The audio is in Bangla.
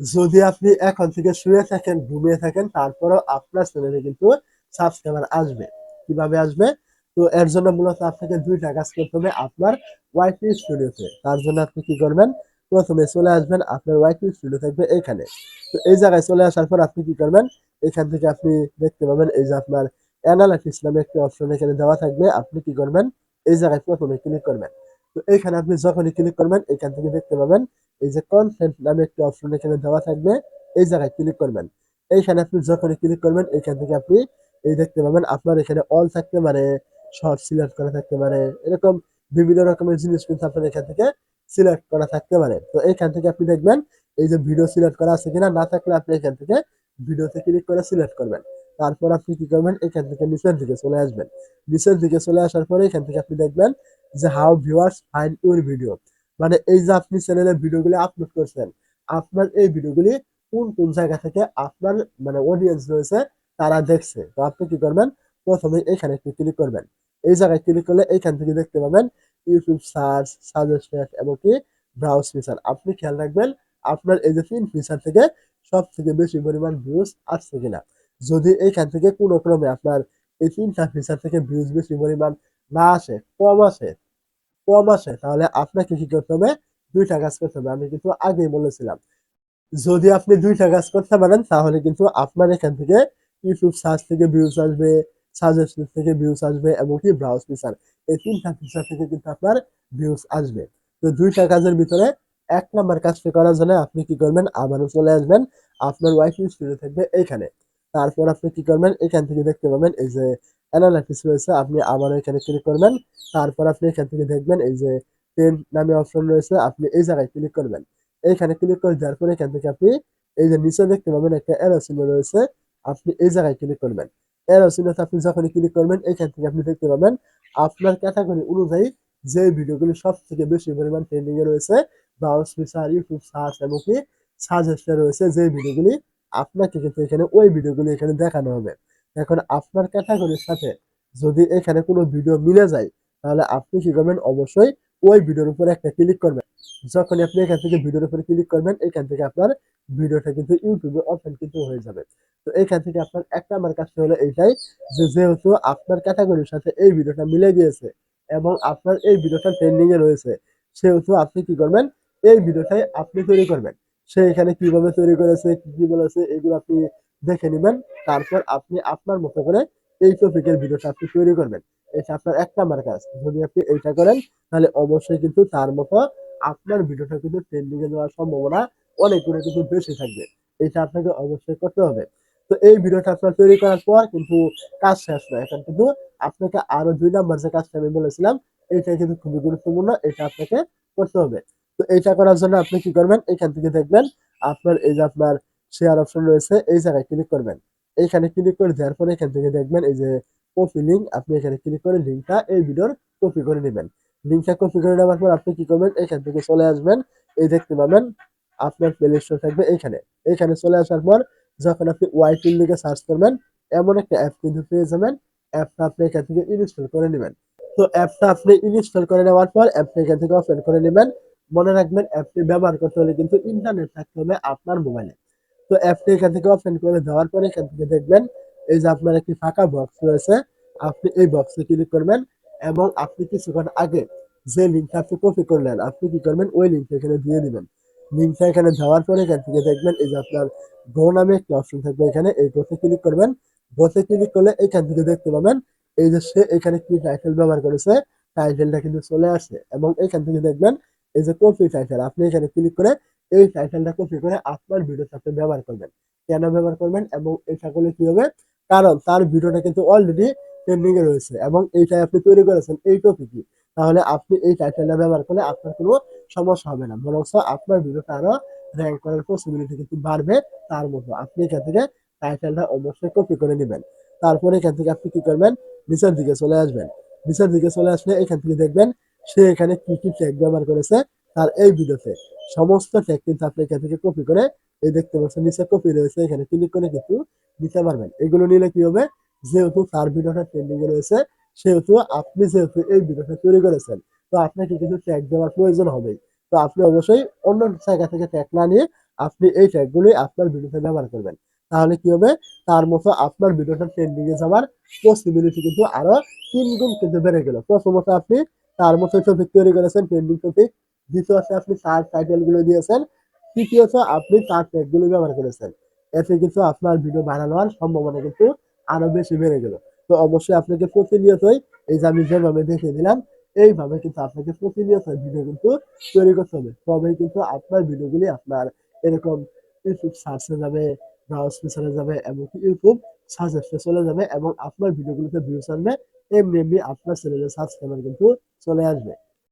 যদি আপনি এখন থেকে শুয়ে থাকেন, ঘুমিয়ে থাকেন, তারপরেও আপনার চ্যানেলে কিন্তু সাবস্ক্রাইবার আসবে। কিভাবে আসবে? তো এর জন্য মূলত আপনাকে ২ টা কাজ করতে হবে আপনার ওয়াইটি স্টুডিওতে। তার জন্য আপনি কি করবেন? প্রথমে চলে আসবেন, আপনার ওয়াইটি স্টুডিও থাকবে এইখানে। তো এই জায়গায় চলে আসার পর আপনি কি করবেন? এখান থেকে আপনি দেখতে পাবেন এই যে আপনার অ্যানালাইটিক্স নামে একটি অপশন এখানে দেওয়া থাকবে। আপনি কি করবেন? এই জায়গায় প্রথমে ক্লিক করবেন। তো এইখানে আপনি যখনই ক্লিক করবেন, এখান থেকে দেখতে পাবেন এই যে কনটেন্ট নামে একটি অপশন এখানে দেওয়া থাকবে। এই জায়গায় ক্লিক করবেন। এইখানে আপনি যখনই ক্লিক করবেন, এখান থেকে আপনি এই দেখতে পাবেন আপনার এখানে অল থাকতে পারে, শর্ট সিলেক্ট করা থাকতে পারে, এরকম বিভিন্ন রকমের জিনিস কিন্তু আপনার এখান থেকে সিলেক্ট করা থাকতে পারে। তো এইখান থেকে আপনি দেখবেন এই যে ভিডিও সিলেক্ট করা আছে কিনা, না থাকলে আপনি এখান থেকে ভিডিওতে ক্লিক করে সিলেক্ট করবেন। তারপর আপনি কি করবেন? এখান থেকে নিচের দিকে চলে আসবেন। নিচের দিকে চলে আসার পরে এখান থেকে আপনি দেখবেন যে how viewers find your video, মানে এই যে আপনি চ্যানেলে ভিডিওগুলি আপলোড করছেন, আপনার এই ভিডিওগুলি কোন কোন জায়গা থেকে আপনার মানে অডিয়েন্স রয়েছে তারা দেখছে। তো আপনি কি করবেন? প্রথমে এখানে একটু ক্লিক করবেন। এই জায়গায় ক্লিক করলে এইখান থেকে দেখতে পাবেন ইউটিউব সার্চ, সাজেস্টেড এবং কি ব্রাউজ ফিচার। আপনি খেয়াল রাখবেন আপনার এই যে ৩ ফিচার থেকে সব থেকে বেশি পরিমাণ ভিউজ আসছে কিনা। যদি এইখান থেকে কোনো ক্রমে আপনার এই ৩টা ফিচার থেকে ভিউজ বেশি পরিমাণ না আসে, কম আসে, তাহলে আপনাকে কি করতে হবে? ২ টা কাজ করতে হবে। আমি কিন্তু আগেই বলেছিলাম। যদি আপনি ২ টা কাজ করতে পারেন, তাহলে কিন্তু আপনার এখান থেকে ইউটিউব সার্চ থেকে ভিউজ আসবে, সাজেশন থেকে ভিউজ আসবে এবং কি ব্রাউজ ফিচার। এই ৩ টা ফিচার থেকে কিন্তু আপনার ভিউজ আসবে। তো ২ টা কাজের ভিতরে ১ নাম্বার কাজটি করার জন্য আপনি কি করবেন? আবারও চলে আসবেন। আপনার ওয়াইফাই স্টুডিও থাকবে এইখানে। তারপর আপনি কি করবেন? এখান থেকে দেখতে পাবেন এই যে অ্যানালাইটিক্স রয়েছে, আপনি আবারও এখানে ক্লিক করবেন। তারপর আপনি এখান থেকে দেখবেন এই যে ট্রেন্ড নামে অপশন রয়েছে, আপনি এই জায়গায় ক্লিক করবেন। এইখানে ক্লিক করে দেওয়ার পরে এখান থেকে আপনি এই যে নিচে দেখতে পাবেন একটা অ্যারো চিহ্ন রয়েছে, আপনি এই জায়গায় ক্লিক করবেন। অ্যারো চিহ্নতে আপনি যখনই ক্লিক করবেন, এখান থেকে আপনি দেখতে পাবেন আপনার ক্যাটাগরি অনুযায়ী যে ভিডিওগুলি সব থেকে বেশি পরিমাণ ট্রেন্ডিং এ রয়েছে, ব্রাউজ ফিচার, ইউটিউব সার্চ এবং কি সাজেস্টে রয়েছে যে ভিডিওগুলি, আপনাকে কিন্তু এখানে ওই ভিডিওগুলি এখানে দেখানো হবে। এখন আপনার ক্যাটাগরির সাথে যদি এখানে কোনো ভিডিও মিলে যায়, তাহলে আপনি কি করবেন? অবশ্যই ওই ভিডিওর উপরে একটা ক্লিক করবেন। যখনই আপনি এখান থেকে ভিডিওর উপরে ক্লিক করবেন, এখান থেকে আপনার ভিডিওটা কিন্তু ইউটিউবে ওপেন কিন্তু হয়ে যাবে। তো এখান থেকে আপনার ১ নাম্বার কাজটা হলো এইটাই, যে যেহেতু আপনার ক্যাটাগরির সাথে এই ভিডিওটা মিলে গিয়েছে এবং আপনার এই ভিডিওটা ট্রেন্ডিং এ রয়েছে, সেহেতু আপনি কি করবেন? এই ভিডিওটাই আপনি তৈরি করবেন। সে এখানে কিভাবে তৈরি করেছে, কি, কি বলেছে, এগুলো আপনি দেখে নিবেন। তারপর আপনি আপনার মতো করে এই টপিকের ভিডিওটা আপনি তৈরি করবেন। এটা আপনার ১ নাম্বার কাজ। যদি আপনি এইটা করেন, তাহলে অবশ্যই কিন্তু তার মতো আপনার ভিডিওটা কিন্তু ট্রেন্ডিং এ যাওয়ার সম্ভাবনা অনেক গুণে কিন্তু বেশি থাকবে। এটা আপনাকে অবশ্যই করতে হবে। তো এই ভিডিওটা আপনার তৈরি করার পর কিন্তু কাজ শেষ নয়। এখন কিন্তু আপনাকে আরো ২ নাম্বার যে কাজটা আমি বলেছিলাম, এইটা কিন্তু খুবই গুরুত্বপূর্ণ। এটা আপনাকে করতে হবে। তো এইটা করার জন্য আপনি কি করবেন? এখান থেকে দেখবেন আপনার এই যে আপনার শেয়ার অপশন রয়েছে, এই জায়গায় ক্লিক করবেন। এইখানে ক্লিক করে দেওয়ার পরে এখান থেকে দেখবেন এই যে কপি লিঙ্ক, আপনি এখানে ক্লিক করে লিঙ্কটা এই ভিডিওর কপি করে নিবেন। লিঙ্কটা কপি করে নেওয়ার পর আপনি কি করবেন? এখান থেকে চলে আসবেন। এই দেখতে পাবেন আপনার প্লে স্টোর থাকবে এইখানে। এইখানে চলে আসার পর যখন আপনি ওয়াইটির লিখে সার্চ করবেন, এমন একটা অ্যাপ কিন্তু পেয়ে যাবেন। অ্যাপটা আপনি এখান থেকে ইনস্টল করে নিবেন। তো অ্যাপটা আপনি ইনস্টল করে নেওয়ার পর অ্যাপটা এখান থেকে ওপেন করে নিবেন। মনে রাখবেন অ্যাপটি ব্যবহার করতে হলে কিন্তু ইন্টারনেট থাকতে হবে আপনার মোবাইলে। তো অ্যাপটি এখান থেকে ওপেন করে দেওয়ার পরে এখান থেকে দেখবেন এই যে আপনার একটি ফাঁকা বক্স রয়েছে, আপনি এই বক্সে ক্লিক করবেন এবং আপনি কিছুক্ষণ আগে যে লিঙ্কটা আপনি কপি করলেন, আপনি কি করবেন? ওই লিঙ্কটা এখানে দিয়ে দিবেন। লিঙ্কটা এখানে দেওয়ার পরে এখান থেকে দেখবেন এই যে আপনার গো নামে একটা অপশন থাকবে এখানে, এই গোতে ক্লিক করবেন। গোতে ক্লিক করলে এখান থেকে দেখতে পাবেন এই যে সে এখানে কি টাইটেল ব্যবহার করেছে, টাইটেলটা কিন্তু চলে আসছে এবং এখান থেকে দেখবেন এই যে কপি টাইটেল, আপনি এখানে ক্লিক করে এই টাইটেলটা কপি করে আপনার ভিডিওতে আপনি ব্যবহার করবেন। কেন ব্যবহার করবেন এবং এটা করলে কি হবে? কারণ তার ভিডিওটা কিন্তু অলরেডি ট্রেন্ডিং এ রয়েছে এবং এইটাই আপনি তৈরি করেছেন এই টপিকই। তাহলে আপনি এই টাইটেলটা ব্যবহার করলে আপনার কোনো সমস্যা হবে না। বরঞ্চ আপনার ভিডিওটা আরো র‍্যাংক করার পসিবিলিটি কিন্তু বাড়বে তার মতো। আপনি এখান থেকে টাইটেলটা অবশ্যই কপি করে নিবেন। তারপরে এখান থেকে আপনি কি করবেন? নিচের দিকে চলে আসবেন। নিচের দিকে চলে আসলে এখান থেকে দেখবেন সে এখানে কি, কি ট্যাগ ব্যবহার করেছে তার এই ভিডিওতে। সমস্ত ট্যাগ কিন্তু আপনি এখান থেকে কপি করে এই দেখতে পাচ্ছেন নিচে কপি রয়েছে, এখানে ক্লিক করে কিন্তু নিতে পারবেন। এগুলো নিলে কি হবে? যেহেতু তার ভিডিওটা ট্রেন্ডিং এ রয়েছে, সেহেতু আপনি যেহেতু এই ভিডিওটা তৈরি করেছেন, তো আপনাকে কিন্তু ট্যাগ দেওয়ার প্রয়োজন হবেই। তো আপনি অবশ্যই অন্য জায়গা থেকে ট্যাগ না নিয়ে আপনি এই ট্যাগগুলোই আপনার ভিডিওতে ব্যবহার করবেন। তাহলে কি হবে? তার মতো আপনার ভিডিওটা ট্রেন্ডিং এ যাওয়ার পসিবিলিটি কিন্তু আরো ৩ গুণ কিন্তু বেড়ে গেল। প্রথমত আপনি তার মতো টপিক তৈরি করেছেন, ট্রেন্ডিং টপিক। দ্বিতীয়ত আপনি তার টাইটেল গুলো দিয়েছেন। তৃতীয়ত আপনি তার ট্যাগগুলো ব্যবহার করেছেন। এতে কিন্তু আপনার ভিডিও ভাইরাল হওয়ার সম্ভাবনা কিন্তু আরো বেশি বেড়ে গেল। তো অবশ্যই আপনাকে প্রতিনিয়তই এই যে আমি যেভাবে দেখিয়ে দিলাম, এইভাবে কিন্তু আপনাকে প্রতিনিয়ত ভিডিও কিন্তু তৈরি করতে হবে। তবেই কিন্তু আপনার ভিডিওগুলি আপনার এরকম ইউটিউব সার্চে যাবে, ব্রাউজ পিছনে যাবে, এমনকি ইউটিউব সাজেস্টে চলে যাবে এবং আপনার ভিডিওগুলোতে ভিউজ আনবে। এমনি আপনার চ্যানেলের সাবস্ক্রাইবার কিন্তু চলে আসবে।